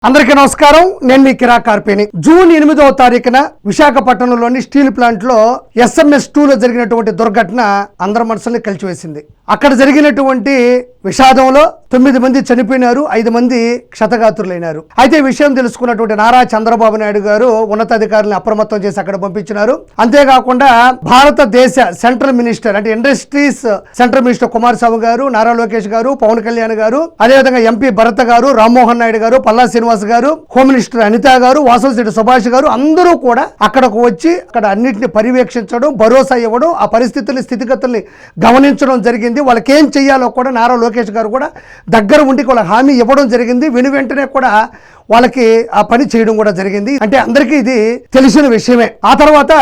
అందరికీ నమస్కారం. నేను మీ కిరా కార్పేని. జూన్ 8వ తారీఖున విశాఖపట్నంలోని స్టీల్ ప్లాంట్ లో SMS-2 లో జరిగినటువంటి దుర్ఘటన అందరి మనసుల్ని కలిచివేసింది. అక్కడ జరిగినటువంటి విషాదంలో 9 మంది చనిపోయినారు, 5 మంది క్షతగాత్రులైనారు. అయితే విషయం తెలుసుకున్నటువంటి నారా చంద్రబాబు నాయుడు గారు ఉన్నతాధికారులను అప్రమత్తం చేసి అక్కడ పంపించినారు. అంతేకాకుండా భారతదేశ సెంట్రల్ మినిస్టర్ అంటే ఇండస్ట్రీస్ సెంట్రల్ మినిస్టర్ కుమారస్వామి గారు, నారా లోకేష్ గారు, పవన్ కళ్యాణ్ గారు, అదేవిధంగా ఎంపీ భరత్ గారు, రామ్మోహన్ నాయుడు గారు, పల్లా శ్రీనివాస్ గారు, హోమ్ మినిస్టర్ అనిత గారు, వాసవశెట్టి సుభాష్ గారు అందరూ కూడా అక్కడకు వచ్చి అక్కడ అన్నింటినీ పర్యవేక్షించడం, భరోసా ఇవ్వడం, ఆ పరిస్థితుల్ని స్థితిగతుల్ని గమనించడం జరిగింది. వాళ్ళకి ఏం చెయ్యాలో కూడా నారా లోకేష్ గారు కూడా దగ్గర ఉండి వాళ్ళకి హామీ ఇవ్వడం జరిగింది. వెంటనే కూడా వాళ్ళకి ఆ పని చేయడం కూడా జరిగింది. అంటే అందరికీ ఇది తెలిసిన విషయమే. ఆ తర్వాత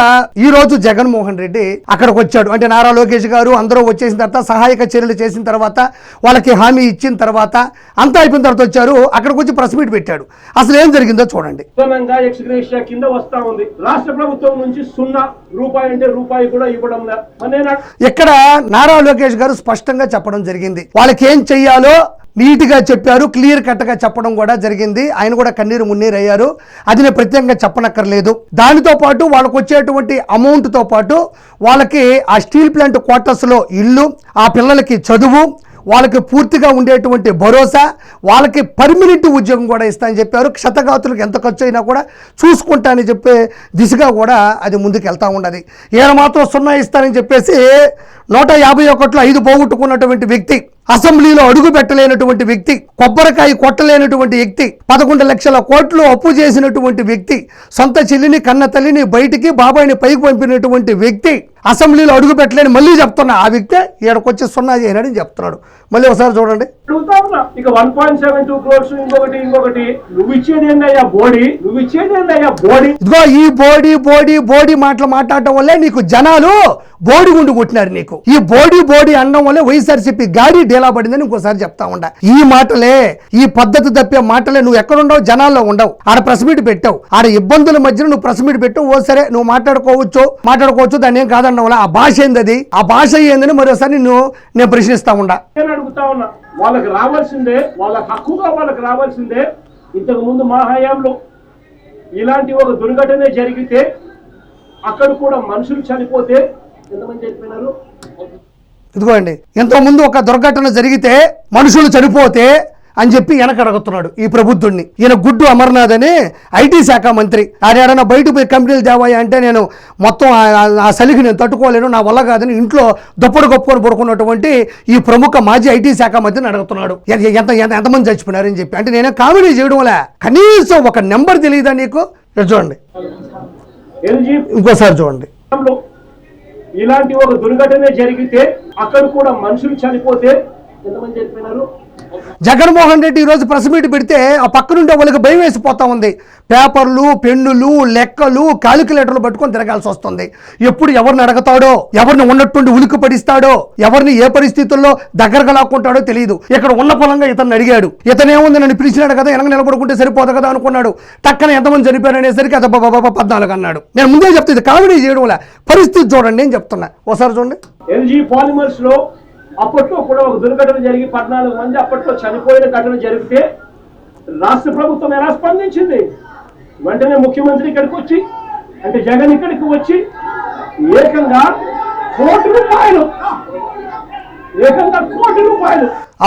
ఈ రోజు జగన్మోహన్ రెడ్డి అక్కడికి వచ్చాడు. అంటే నారా లోకేష్ గారు అందరూ వచ్చేసిన తర్వాత సహాయక చర్యలు చేసిన తర్వాత వాళ్ళకి హామీ ఇచ్చిన తర్వాత అంతా అయిపోయిన తర్వాత వచ్చారు. అక్కడికి వచ్చి ప్రెస్ మీట్ పెట్టాడు. అసలు ఏం జరిగిందో చూడండి. కింద వస్తా ఉంది. రాష్ట్ర ప్రభుత్వం నుంచి ₹0 అంటే రూపాయి కూడా ఇవ్వడం. ఇక్కడ నారా లోకేష్ గారు స్పష్టంగా చెప్పడం జరిగింది. వాళ్ళకి ఏం చెయ్యాలో నీట్గా చెప్పారు, క్లియర్ కట్గా చెప్పడం కూడా జరిగింది. ఆయన కూడా కన్నీరు మున్నీరు అయ్యారు. అది నేను ప్రత్యేకంగా చెప్పనక్కర్లేదు. దానితో పాటు వాళ్ళకు వచ్చేటువంటి అమౌంట్తో పాటు వాళ్ళకి ఆ స్టీల్ ప్లాంట్ క్వార్టర్స్లో ఇల్లు, ఆ పిల్లలకి చదువు, వాళ్ళకి పూర్తిగా ఉండేటువంటి భరోసా, వాళ్ళకి పర్మనెంట్ ఉద్యోగం కూడా ఇస్తానని చెప్పారు. క్షతగాతులకు ఎంత ఖర్చు అయినా కూడా చూసుకుంటానని చెప్పే దిశగా కూడా అది ముందుకు వెళ్తూ ఉండదు. ఈయన మాత్రం 0 ఇస్తానని చెప్పేసి 151లో 5 పోగొట్టుకున్నటువంటి వ్యక్తి, అసెంబ్లీలో అడుగు పెట్టలేనటువంటి వ్యక్తి, కొబ్బరికాయ కొట్టలేనటువంటి వ్యక్తి, 11 లక్షల కోట్లు అప్పు చేసినటువంటి వ్యక్తి, సొంత చెల్లిని కన్న తల్లిని బయటికి బాబాయిని పైకి పంపినటువంటి వ్యక్తి, అసెంబ్లీలో అడుగు పెట్టలేని మళ్ళీ చెప్తున్నా ఆ వ్యక్తే ఈడకొచ్చి 0 చేయనని చెప్తున్నాడు. మళ్ళీ ఒకసారి చూడండి. ఇక 1.72 crores ఇంకొకటి నువ్వు ఇచ్చేది ఏందయ్యా బోడీ, నువ్వు ఇచ్చేది ఏందయ్యా బోడీ. ఇదిగో ఈ బోడీ మాటలు మాట్లాడటం వల్లే నీకు జనాలు బోడి గుండు కొట్టినారు. నీకు ఈ బోడీ అనడం వల్లే వైఎస్ఆర్సీపీ గాడి డేలా పడిందని ఇంకోసారి చెప్తా ఉండా. ఈ మాటలే, ఈ పద్ధతి తప్పే మాటలే. నువ్వు ఎక్కడుండవు, జనాల్లో ఉండవు. ఆడ ప్రెస్ మీట్ పెట్టావు, ఆడ ఇబ్బందుల మధ్యన నువ్వు ప్రెస్ మీట్ పెట్టావు. ఓ సరే నువ్వు మాట్లాడుకోవచ్చు, దాన్ని ఏం కాదనడం వల్ల ఆ భాష ఏంది, ఆ భాష ఏందని మరోసారి నేను ప్రశ్నిస్తా ఉండా. అడుగుతా ఉన్నా, వాళ్ళకి రావాల్సిందే, వాళ్ళకి హక్కుగా వాళ్ళకి రావాల్సిందే. ఇంతకు ముందు మా హయాంలో ఇలాంటి ఒక దుర్ఘటన జరిగితే అక్కడ కూడా మనుషులు చనిపోతే ఎంతమంది చనిపోయినారు. ఇదిగోండి, ఎంతో ముందు ఒక దుర్ఘటన జరిగితే మనుషులు చనిపోతే అని చెప్పి వెనకడుగుతున్నాడు ఈ ప్రబుద్ధుడిని. ఈయన గుడ్డు అమర్నాథ్ అని ఐటీ శాఖ మంత్రి. ఆయన బయట పోయి కంపెనీలు తేవాయి అంటే నేను మొత్తం ఆ సలికి నేను తట్టుకోలేను, నా వల్ల కాదని ఇంట్లో దుప్పడు గొప్పని పడుకున్నటువంటి ఈ ప్రముఖ మాజీ ఐటీ శాఖ మంత్రిని అడుగుతున్నాడు ఎంతమంది చచ్చిపోయినారని చెప్పి. అంటే నేనే కామెడీ చేయడం వల్ల కనీసం ఒక నెంబర్ తెలియదా నీకు? చూడండి, ఇంకోసారి చూడండి. ఇలాంటి ఒక దుర్ఘటన జరిగితే అక్కడ కూడా మనుషులు చనిపోతే ఎంతమంది చనిపోయినారు. జగన్మోహన్ రెడ్డి ఈరోజు ప్రెస్ మీట్ పెడితే ఆ పక్కనుండే వాళ్ళకి భయం వేసిపోతా ఉంది. పేపర్లు, పెన్నులు, లెక్కలు, క్యాలిక్యులేటర్లు పట్టుకొని తిరగాల్సి వస్తుంది. ఎప్పుడు ఎవరిని అడగతాడో, ఎవరిని ఉన్నట్టుండి ఉలిక్కి పడిస్తాడో, ఎవరిని ఏ పరిస్థితుల్లో దగ్గరగా లాక్కుంటాడో తెలియదు. ఇక్కడ ఉన్న పొలంగా ఇతను అడిగాడు. ఇతనేముంది, నన్ను పిలిచినాడు కదా, వెనక నిలబడుకుంటే సరిపోదు కదా అనుకున్నాడు. టక్కన ఎంతమంది చనిపోయారు అనేసరికి అది 14 అన్నాడు. నేను ముందే చెప్తుంది కామెడీ చేయడం వల్ల. పరిస్థితి చూడండి, నేను చెప్తున్నా. ఒకసారి చూడండి. ఎల్జీ పాలిమర్స్ లో అప్పట్లో కూడా ఒక దుర్ఘటన జరిగి 14 మంది అప్పట్లో చనిపోయిన ఘటన జరిగితే రాష్ట్ర ప్రభుత్వం ఎలా స్పందించింది? వెంటనే ముఖ్యమంత్రి ఇక్కడికి వచ్చి, అంటే జగన్ ఇక్కడికి వచ్చి ఏకంగా కోటి రూపాయలు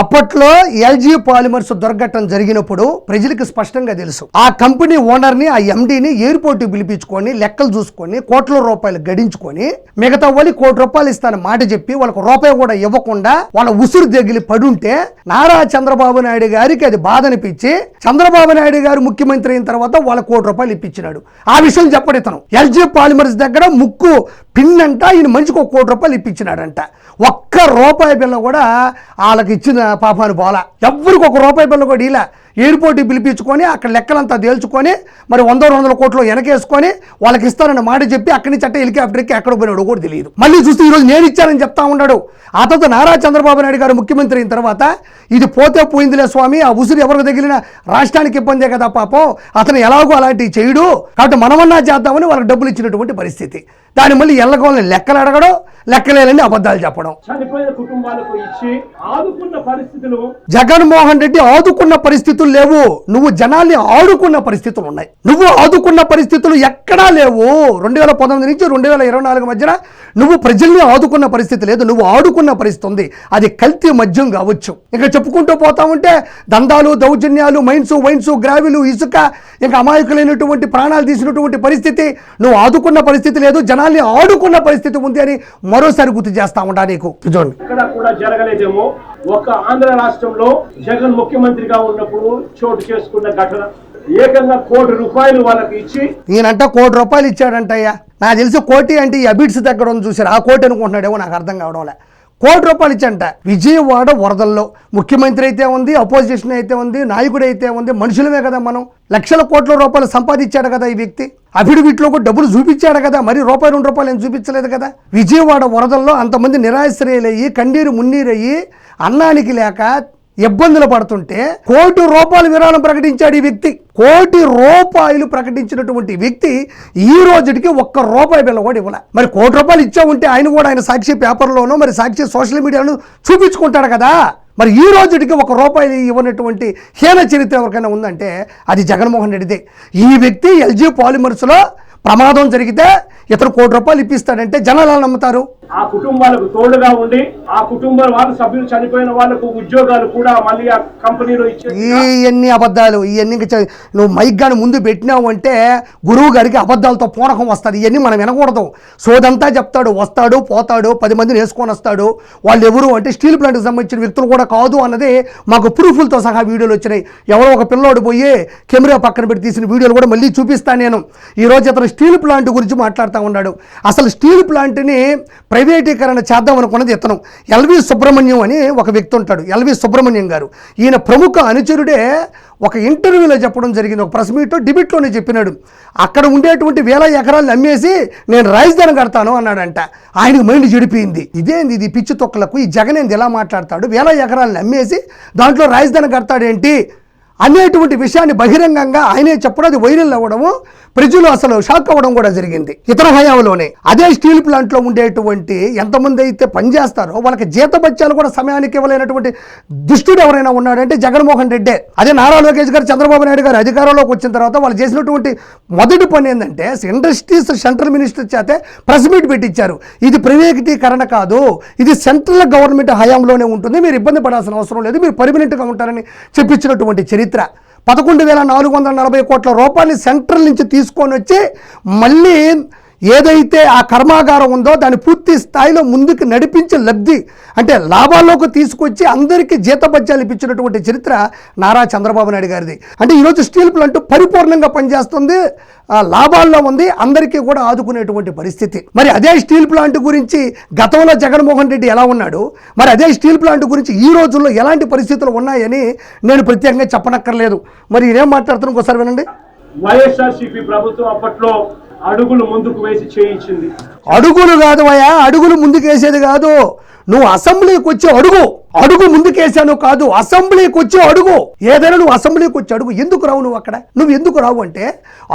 అప్పట్లో ఎల్జీ పాలిమర్స్ దుర్ఘటన జరిగినప్పుడు ప్రజలకు స్పష్టంగా తెలుసు. ఆ కంపెనీ ఓనర్ని, ఆ ఎండీని ఎయిర్పోర్ట్కి పిలిపించుకొని లెక్కలు చూసుకొని కోట్ల రూపాయలు గడించుకొని మిగతా వాళ్ళు ₹1 ఇస్తాను మాట చెప్పి వాళ్ళకు రూపాయి కూడా ఇవ్వకుండా వాళ్ళ ఉసురు దగ్గర పడుంటే నారా చంద్రబాబు నాయుడు గారికి అది బాధ అనిపించి చంద్రబాబు నాయుడు గారు ముఖ్యమంత్రి అయిన తర్వాత వాళ్ళ ₹1 ఇప్పించినాడు. ఆ విషయం చెప్పడు ఇతను. ఎల్జీ పాలిమర్స్ దగ్గర ముక్కు పిన్నంట, ఈయన మంచికి ₹1 ఇప్పించినాడంట. ఒక్క రూపాయి బిల్ల కూడా వాళ్ళకి ఇచ్చిన పాపాను పోలా. ఎవ్వరికి ₹1 బిల్ల కూడా ఇలా ఎయిర్పోర్ట్కి పిలిపించుకొని అక్కడ లెక్కలంతా తేల్చుకొని మరి 100 కోట్లు వెనకేసుకొని వాళ్ళకి ఇస్తానన్న మాట చెప్పి అక్కడి నుంచి హెలికాప్టర్కి ఎక్కడ పోయినాడు కూడా తెలియదు. మళ్ళీ చూస్తే ఈరోజు నేను ఇచ్చానని చెప్తా ఉన్నాడు. ఆ తర్వాత నారా చంద్రబాబు నాయుడు గారు ముఖ్యమంత్రి అయిన తర్వాత ఇది పోతే పోయిందిలే స్వామి, ఆ ఉసురు ఎవరికి తగిలిన రాష్ట్రానికి ఇబ్బందే కదా పాపం, అతను ఎలాగో అలాంటివి చేయడు కాబట్టి మనమన్నా చేద్దామని వాళ్ళకి డబ్బులు ఇచ్చినటువంటి పరిస్థితి. దాని మళ్ళీ ఎల్లగోళ్ళని లెక్కలు అడగడం, లెక్కలేని అబద్ధాలు చెప్పడం. చనిపోయిన కుటుంబాలకు ఇచ్చి ఆదుకున్న పరిస్థితులు, జగన్మోహన్ రెడ్డి ఆదుకున్న పరిస్థితులు పరిస్థితులు లేవు, నువ్వు జనాల్ని ఆడుకున్న పరిస్థితులు ఉన్నాయి. నువ్వు ఆదుకున్న పరిస్థితులు ఎక్కడా లేవు. 2019 నుంచి 2024 మధ్యన నువ్వు ప్రజల్ని ఆదుకున్న పరిస్థితి లేదు, నువ్వు ఆడుకున్న పరిస్థితి ఉంది. అది కల్తీ మద్యం కావచ్చు, ఇంకా చెప్పుకుంటూ పోతా ఉంటే దందాలు, దౌర్జన్యాలు, వైన్స్, గ్రావిలు, ఇసుక, ఇంకా అమాయకులైనటువంటి ప్రాణాలు తీసినటువంటి పరిస్థితి. నువ్వు ఆదుకున్న పరిస్థితి లేదు, జనాల్ని ఆడుకున్న పరిస్థితి ఉంది అని మరోసారి గుర్తు చేస్తా ఉంటా నీకు. చూడండి, ఇక్కడ కూడా జరగలేదేమో. ఒక ఆంధ్ర రాష్ట్రంలో జగన్ ముఖ్యమంత్రిగా ఉన్నప్పుడు చోటు చేసుకున్న ఘటన, ఏకంగా ₹1 కోటి వాళ్ళకి ఇచ్చి, ఈయనంట ₹1 కోటి ఇచ్చాడంటయ్యా. నాకు తెలిసి కోటి అంటే ఈ అబిడ్స్ దగ్గర ఉంది చూసారు, ఆ కోటి అనుకుంటున్నాడేమో, నాకు అర్థం కావడంలే. ₹1 కోటి ఇచ్చంట. విజయవాడ వరదల్లో ముఖ్యమంత్రి అయితే ఉంది, అపోజిషన్ అయితే ఉంది, నాయకుడు అయితే ఉంది, మనుషులమే కదా మనం. లక్షల కోట్ల రూపాయలు సంపాదించాడు కదా ఈ వ్యక్తి. అఫిడవిట్లో కూడా డబ్బులు చూపించాడు కదా, మరి ₹1, ₹2 ఏం చూపించలేదు కదా. విజయవాడ వరదల్లో అంతమంది నిరాశ్రయులయ్యి కన్నీరు మున్నీరయ్యి అన్నానికి లేక ఇబ్బందులు పడుతుంటే ₹1 కోటి విరాళం ప్రకటించాడు ఈ వ్యక్తి. ₹1 కోటి ప్రకటించినటువంటి వ్యక్తి ఈ రోజుకి ₹1 బిల్ల కూడా ఇవ్వలే. మరి ₹1 ఇచ్చా ఉంటే ఆయన కూడా ఆయన సాక్షి పేపర్లోనో మరి సాక్షి సోషల్ మీడియాలో చూపించుకుంటాడు కదా. మరి ఈ రోజుకి ₹1 ఇవ్వనటువంటి హీన చరిత్ర ఎవరికైనా ఉందంటే అది జగన్మోహన్ రెడ్డిదే. ఈ వ్యక్తి LG పాలిమర్స్లో ప్రమాదం జరిగితే ఇతను ₹1 ఇప్పిస్తాడంటే జనాలు ఎలా నమ్ముతారు? ఆ కుటుంబాలకు తోడుగా ఉండి ఆ కుటుంబం వాళ్ళ సభ్యులు చనిపోయిన వాళ్ళకు ఉద్యోగాలు కూడా మళ్ళీ ఆ కంపెనీలో ఇవన్నీ అబద్ధాలు. ఇవన్నీ నువ్వు మైక్ గాని ముందు పెట్టినావు అంటే గురువు గారికి అబద్ధాలతో పూనకం వస్తుంది. ఇవన్నీ మనం వినకూడదు. సోదంతా చెప్తాడు, వస్తాడు పోతాడు, 10 మందిని వేసుకొని వస్తాడు. వాళ్ళు ఎవరు అంటే స్టీల్ ప్లాంట్కి సంబంధించిన వ్యక్తులు కూడా కాదు అన్నది మాకు ప్రూఫ్లతో సహా వీడియోలు వచ్చినాయి. ఎవరో ఒక పిల్లోడు పోయి కెమెరా పక్కన పెట్టి తీసిన వీడియోలు కూడా మళ్ళీ చూపిస్తాను నేను. ఈరోజు అతను స్టీల్ ప్లాంట్ గురించి మాట్లాడుతూ ఉన్నాడు. అసలు స్టీల్ ప్లాంట్ని ప్రైవేటీకరణ చేద్దాం అనుకున్నది ఇతను. ఎల్వి సుబ్రహ్మణ్యం అని ఒక వ్యక్తి ఉంటాడు, ఎల్వి సుబ్రహ్మణ్యం గారు. ఈయన ప్రముఖ అనుచరుడే ఒక ఇంటర్వ్యూలో చెప్పడం జరిగింది, ఒక ప్రెస్ మీట్లో డిబేట్లోనే చెప్పినాడు. అక్కడ ఉండేటువంటి 1000 ఎకరాలు అమ్మేసి నేను రాజధాని కడతాను అన్నాడంట. ఆయనకు మైండ్ చెడిపోయింది. ఇదేంది ఇది పిచ్చి తొక్కలకు, ఈ జగన్ ఏంది ఎలా మాట్లాడతాడు, 1000 ఎకరాలను అమ్మేసి దాంట్లో రాజధాని కడతాడేంటి అనేటువంటి విషయాన్ని బహిరంగంగా ఆయనే చెప్పడం, అది వైరల్ అవ్వడము, ప్రజలు అసలు షాక్ అవ్వడం కూడా జరిగింది ఇతర హయాంలోనే. అదే స్టీల్ ప్లాంట్లో ఉండేటువంటి ఎంతమంది అయితే పనిచేస్తారో వాళ్ళకి జీతభత్యాలు కూడా సమయానికి ఇవ్వలేనటువంటి దుష్టుడు ఎవరైనా ఉన్నాడంటే జగన్మోహన్ రెడ్డే. అదే నారా లోకేష్ గారు, చంద్రబాబు నాయుడు గారు అధికారంలోకి వచ్చిన తర్వాత వాళ్ళు చేసినటువంటి మొదటి పని ఏంటంటే ఇండస్ట్రీస్ సెంట్రల్ మినిస్టర్ చేతే ప్రెస్ మీట్ పెట్టించారు. ఇది ప్రైవేటీకరణ కాదు, ఇది సెంట్రల్ గవర్నమెంట్ హయాంలోనే ఉంటుంది, మీరు ఇబ్బంది పడాల్సిన అవసరం లేదు, మీరు పర్మనెంట్గా ఉంటారని చెప్పించినటువంటి చరిత్ర. 11,440 కోట్ల రూపాయలు సెంట్రల్ నుంచి తీసుకొని వచ్చి మళ్ళీ ఏదైతే ఆ కర్మాగారం ఉందో దాన్ని పూర్తి స్థాయిలో ముందుకు నడిపించి లబ్ధి అంటే లాభాల్లోకి తీసుకొచ్చి అందరికీ జీతభత్యాలు ఇప్పించినటువంటి చరిత్ర నారా చంద్రబాబు నాయుడు గారిది. అంటే ఈరోజు స్టీల్ ప్లాంట్ పరిపూర్ణంగా పనిచేస్తుంది, లాభాల్లో ఉంది, అందరికీ కూడా ఆదుకునేటువంటి పరిస్థితి. మరి అదే స్టీల్ ప్లాంట్ గురించి గతంలో జగన్మోహన్ రెడ్డి ఎలా ఉన్నాడు, మరి అదే స్టీల్ ప్లాంట్ గురించి ఈ రోజుల్లో ఎలాంటి పరిస్థితులు ఉన్నాయని నేను ప్రత్యేకంగా చెప్పనక్కర్లేదు. మరి ఇదేం మాట్లాడుతున్నాను ఒకసారి వినండి. వైఎస్ఆర్సీపీ ప్రభుత్వం అప్పట్లో అడుగులు ముందుకు వేసి చేయించింది. అడుగులు కాదు అయ్యా, అడుగులు ముందుకు వేసేది కాదు. నువ్వు అసెంబ్లీకి వచ్చి అడుగు ముందుకేసాను కాదు, అసెంబ్లీకి వచ్చి అడుగు. ఏదైనా నువ్వు అసెంబ్లీకి వచ్చి అడుగు. ఎందుకు రావు నువ్వు అక్కడ? నువ్వు ఎందుకు రావు అంటే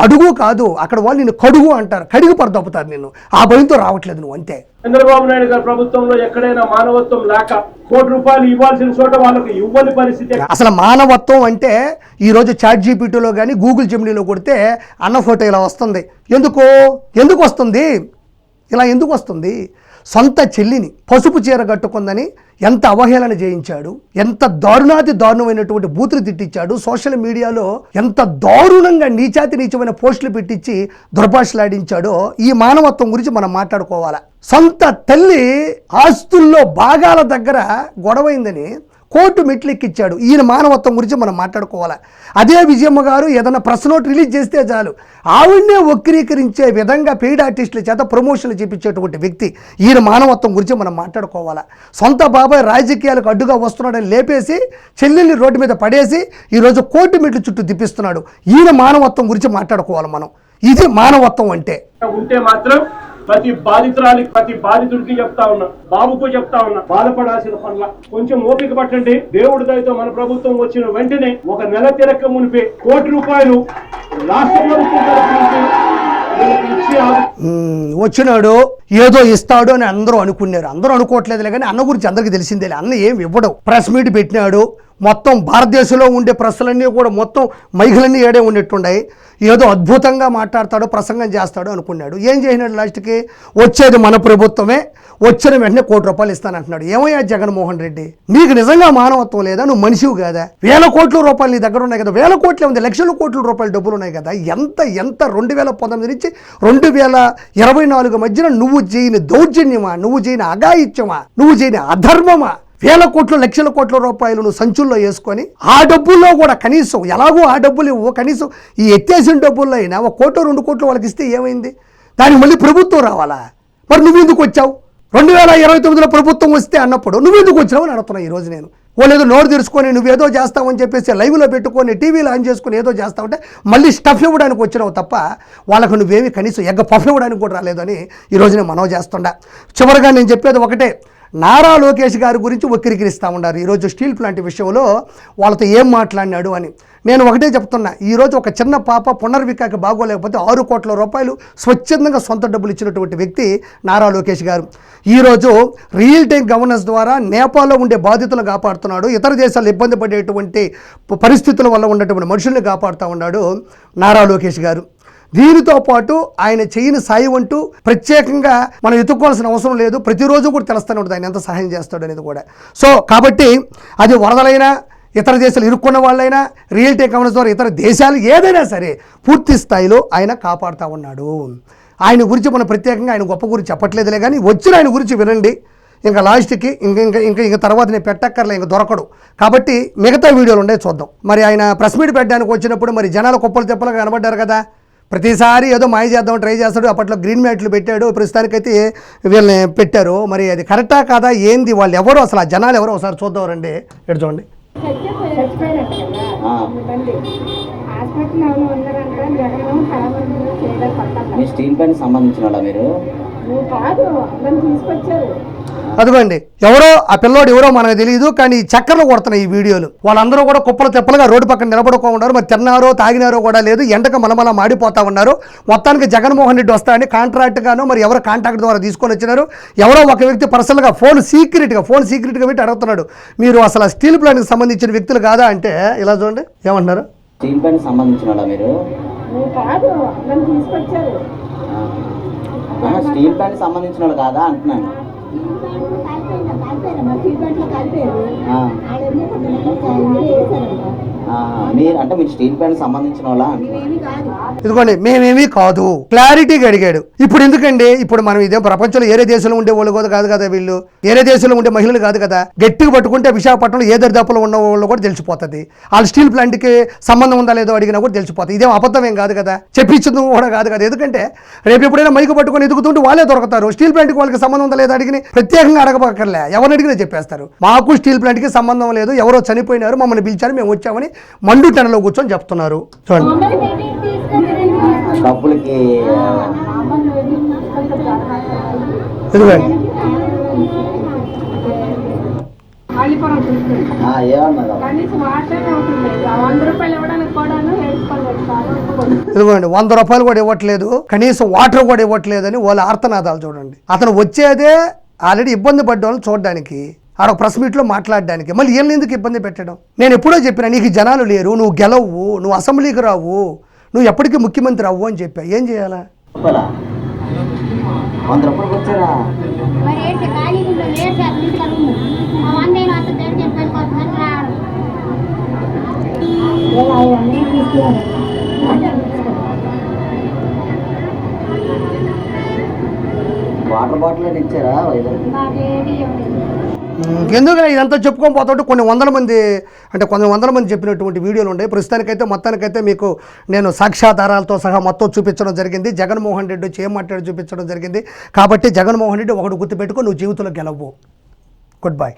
అడుగు కాదు, అక్కడ వాళ్ళు నిన్ను కడుగు అంటారు, కడిగి పరదొప్పుతారు నిన్ను. ఆ భయంతో రావట్లేదు నువ్వు, అంతే. చంద్రబాబు నాయుడు గారి ప్రభుత్వంలో ఎక్కడైనా మానవత్వం లేక ₹1 ఇవ్వాల్సిన చోట వాళ్ళకి ఇవ్వని పరిస్థితి. అసలు మానవత్వం అంటే ఈరోజు ChatGPTలో కానీ గూగుల్ జెమినీలో కొడితే అన్న ఫోటో ఇలా వస్తుంది. ఎందుకు వస్తుంది ఇలా? ఎందుకు వస్తుంది? సొంత చెల్లిని పసుపు చీర కట్టుకుందని ఎంత అవహేళన చేయించాడు, ఎంత దారుణమైనటువంటి బూతులు తిట్టించాడు, సోషల్ మీడియాలో ఎంత దారుణంగా నీచమైన పోస్టులు పెట్టించి దుర్భాషలాడించాడో ఈ మానవత్వం గురించి మనం మాట్లాడుకోవాలా. సొంత తల్లి ఆస్తుల్లో భాగాల దగ్గర గొడవైందని కోర్టు మెట్లెక్కిచ్చాడు. ఈయన మానవత్వం గురించి మనం మాట్లాడుకోవాలా. అదే విజయమ్మ గారు ఏదైనా ప్రెస్ నోట్ రిలీజ్ చేస్తే చాలు ఆవిడనే వక్రీకరించే విధంగా పెయిడ్ ఆర్టిస్టుల చేత ప్రమోషన్లు చేపించేటువంటి వ్యక్తి. ఈయన మానవత్వం గురించి మనం మాట్లాడుకోవాలా. సొంత బాబాయ్ రాజకీయాలకు అడ్డుగా వస్తున్నాడని లేపేసి చెల్లెల్ని రోడ్డు మీద పడేసి ఈరోజు కోర్టు మెట్లు చుట్టూ తిప్పిస్తున్నాడు. ఈయన మానవత్వం గురించి మాట్లాడుకోవాలి మనం. ఇది మానవత్వం అంటే. ఉంటే మాత్రం ప్రతి బాధితుడికి చెప్తా ఉన్నా, బాబుకు చెప్తా ఉన్నా, బాధపడాల్సిన పనుల కొంచెం ఓపిక పట్టండి. దేవుడి దయతో మన ప్రభుత్వం వచ్చిన వెంటనే ఒక నెల తిరక్క మునిపే ₹1 రాష్ట్ర ప్రభుత్వం వచ్చినాడు. ఏదో ఇస్తాడు అని అందరూ అనుకున్నారు. అందరూ అనుకోవట్లేదులే కానీ అన్న గురించి అందరికీ తెలిసిందే. అన్న ఏం ఇవ్వడం. ప్రెస్ మీట్ పెట్టినాడు. మొత్తం భారతదేశంలో ఉండే ప్రెస్సులన్నీ కూడా మొత్తం మైకులన్నీ ఏడే ఉన్నట్టున్నాయి. ఏదో అద్భుతంగా మాట్లాడతాడు, ప్రసంగం చేస్తాడు అనుకున్నాడు. ఏం చేసినాడు? లాస్ట్కి వచ్చేది మన ప్రభుత్వమే, వచ్చిన వెంటనే ₹1 ఇస్తానంటున్నాడు. ఏమయ్యా జగన్మోహన్ రెడ్డి, నీకు నిజంగా మానవత్వం లేదా? నువ్వు మనిషివి కదా? ₹1,000 కోట్ల నీ దగ్గర ఉన్నాయి కదా, 1,000 కోట్లే ఉంది, లక్షల కోట్ల రూపాయల డబ్బులు ఉన్నాయి కదా. ఎంత 2019 నుంచి 2024 మధ్యన నువ్వు చేయని దౌర్జన్యమా, నువ్వు చేయని అఘాయిత్యమా, నువ్వు చేయని అధర్మమా? 1,000 కోట్లు, లక్షల కోట్ల రూపాయలు నువ్వు సంచుల్లో వేసుకొని ఆ డబ్బుల్లో కూడా కనీసం ఎలాగో ఆ డబ్బులు ఇవ్వు, కనీసం ఈ ఎత్తేసిన డబ్బుల్లో అయినా 1 కోటి 2 కోట్లు వాళ్ళకి ఇస్తే ఏమైంది? దానికి మళ్ళీ ప్రభుత్వం రావాలా? మరి నువ్వెందుకు వచ్చావు? 2029లో ప్రభుత్వం వస్తే అన్నప్పుడు నువ్వెందుకు వచ్చావు అని అడుగుతున్నా ఈరోజు నేను. వాళ్ళు ఏదో నోరు తెరుచుకొని నువ్వేదో చేస్తావని చెప్పేసి లైవ్లో పెట్టుకొని టీవీలో ఆన్ చేసుకొని ఏదో చేస్తావంటే మళ్ళీ స్టఫ్ ఇవ్వడానికి వచ్చినావు తప్ప వాళ్ళకు నువ్వేమి కనీసం ఎగ్గ పఫ్ ఇవ్వడానికి కూడా రాలేదని ఈరోజు నేను మనవి చేస్తుండా. చివరిగా నేను చెప్పేది ఒకటే, నారా లోకేష్ గారి గురించి వక్రీకరిస్తూ ఉన్నారు ఈరోజు స్టీల్ ప్లాంట్ విషయంలో వాళ్ళతో ఏం మాట్లాడినాడు అని. నేను ఒకటే చెప్తున్నా, ఈరోజు ఒక చిన్న పాప పునర్వికాక బాగోలేకపోతే 6 కోట్ల రూపాయలు స్వచ్ఛందంగా సొంత డబ్బులు ఇచ్చినటువంటి వ్యక్తి నారా లోకేష్ గారు. ఈరోజు రియల్ టైం గవర్నెన్స్ ద్వారా నేపాల్లో ఉండే బాధితులను కాపాడుతున్నాడు, ఇతర దేశాల్లో ఇబ్బంది పడేటువంటి పరిస్థితుల వల్ల ఉన్నటువంటి మనుషుల్ని కాపాడుతూ ఉన్నాడు నారా లోకేష్ గారు. దీనితో పాటు ఆయన చేయని సాయం అంటూ ప్రత్యేకంగా మనం ఎత్తుక్కోవాల్సిన అవసరం లేదు. ప్రతిరోజు కూడా తెలుస్తూనే ఉంటుంది ఆయన ఎంత సహాయం చేస్తాడు అనేది కూడా. సో కాబట్టి అది వరదలైనా, ఇతర దేశాలు ఇరుక్కున్న వాళ్ళైనా, రియల్ టైం గవర్నెన్స్ ద్వారా ఇతర దేశాలు ఏదైనా సరే పూర్తి స్థాయిలో ఆయన కాపాడుతూ ఉన్నాడు. ఆయన గురించి మనం ప్రత్యేకంగా ఆయన గొప్ప గురించి చెప్పట్లేదులే కానీ వచ్చిన ఆయన గురించి వినండి. ఇంకా లాస్ట్కి ఇంకా తర్వాత నేను పెట్టక్కర్లే, ఇంకా దొరకడు. కాబట్టి మిగతా వీడియోలు ఉండే చూద్దాం. మరి ఆయన ప్రెస్ మీట్ పెట్టడానికి వచ్చినప్పుడు మరి జనాలు కుప్పలు తెప్పలుగా కనబడ్డారు కదా. ప్రతిసారి ఏదో మాయ చేద్దాం ట్రై చేస్తాడు. అప్పట్లో గ్రీన్ మ్యాట్లు పెట్టాడు, ప్రస్తుతానికైతే వీళ్ళని పెట్టారు. మరి అది కరెక్టా కాదా ఏంది, వాళ్ళు ఎవరు అసలు, ఆ జనాలు ఎవరో ఒకసారి చూద్దాం రండి. ఎటు చూడండి. మీ స్టీల్ ప్లాంట్ సంబంధించిన వాళ్ళ మీరు? అదిగోండి, ఎవరో ఆ పిల్లోడు ఎవరో మనకు తెలియదు, కానీ చక్కర్లు కొడుతున్నాయి ఈ వీడియోలు. వాళ్ళందరూ కూడా కుప్పలు తెప్పలుగా రోడ్డు పక్కన నిలబడుకో ఉన్నారు. మరి తిన్నారో తాగినారో కూడా లేదు, ఎండక మలమల మాడిపోతా ఉన్నారు. మొత్తానికి జగన్మోహన్ రెడ్డి వస్తారని కాంట్రాక్ట్ గాను మరి ఎవరో కాంట్రాక్ట్ ద్వారా తీసుకొని వచ్చినారు. ఎవరో ఒక వ్యక్తి పర్సనల్గా ఫోన్ సీక్రెట్గా పెట్టి అడుగుతున్నాడు, మీరు అసలు స్టీల్ ప్లాంట్కి సంబంధించిన వ్యక్తులు కాదా అంటే, ఇలా చూడండి ఏమంటున్నారు. స్టీల్ ప్లాంట్ సంబంధించిన వాళ్ళ మీరు? స్టీల్ ప్లాంట్ సంబంధించిన వాళ్ళు కాదా అంటున్నాను. మీరు అంటే మీరు స్టీల్ ప్లాంట్ సంబంధించిన వాళ్ళ? ఇదిగోండి, మేమేమీ కాదు, క్లారిటీగా అడిగాడు. ఇప్పుడు ఎందుకండి, ఇప్పుడు మనం ఇదే ప్రపంచంలో ఏరే దేశంలో ఉండే వాళ్ళు కూడా కాదు కదా, వీళ్ళు ఏరే దేశంలో ఉండే మహిళలు కాదు కదా. గట్టిగా పట్టుకుంటే విశాఖపట్నంలో ఏ దరిదాపులో ఉన్న వాళ్ళు కూడా తెలిసిపోతుంది. వాళ్ళు స్టీల్ ప్లాంట్కి సంబంధం ఉందా లేదో అడిగినా కూడా తెలిసిపోతుంది. ఇదేం అబద్ధం ఏం కాదు కదా, చెప్పించడం కూడా కాదు కదా. ఎందుకంటే రేపు ఎప్పుడైనా మైకు పట్టుకొని ఎదుగుతుంటే వాళ్ళే దొరుకుతారు. స్టీల్ ప్లాంట్కి వాళ్ళకి సంబంధం ఉందా లేదా అడిగిన ప్రత్యేకంగా అడగబక్కర్లే, ఎవరిని అడిగినా చెప్పేస్తారు. మాకు స్టీల్ ప్లాంట్కి సంబంధం లేదు, ఎవరో చనిపోయినారు, మమ్మల్ని పిలిచారు, మేము వచ్చామని మండు టెనలో కూర్చొని చెప్తున్నారు. చూడండి, డబ్బులకి ఇదిగోండి. ఇదిగోండి, ₹100 కూడా ఇవ్వట్లేదు, కనీసం వాటర్ కూడా ఇవ్వట్లేదు అని వాళ్ళ ఆర్తనాదాలు చూడండి. అతను వచ్చేదే ఆల్రెడీ ఇబ్బంది పడ్డవాళ్ళని చూడడానికి, ఆడ ప్రెస్ మీట్లో మాట్లాడడానికి, మళ్ళీ వీళ్ళని ఎందుకు ఇబ్బంది పెట్టడం? నేను ఎప్పుడో చెప్పినా, నీకు జనాలు లేరు, నువ్వు గెలవు, నువ్వు అసెంబ్లీకి రావు, నువ్వు ఎప్పటికీ ముఖ్యమంత్రి అవ్వు అని చెప్పా. ఏం చేయాలా? వాటర్ బాటిల్ ఇచ్చారా? ఎందుకంటే ఇదంతా చెప్పుకొని పోతుంటే కొన్ని వందల మంది చెప్పినటువంటి వీడియోలు ఉన్నాయి. ప్రస్తుతానికైతే మొత్తానికైతే మీకు నేను సాక్ష్యాధారాలతో సహా మొత్తం చూపించడం జరిగింది. జగన్మోహన్ రెడ్డి వచ్చి ఏం మాట్లాడి చూపించడం జరిగింది. కాబట్టి జగన్మోహన్ రెడ్డి ఒకటి గుర్తుపెట్టుకో, నువ్వు జీవితంలో గెలవు. Good bye.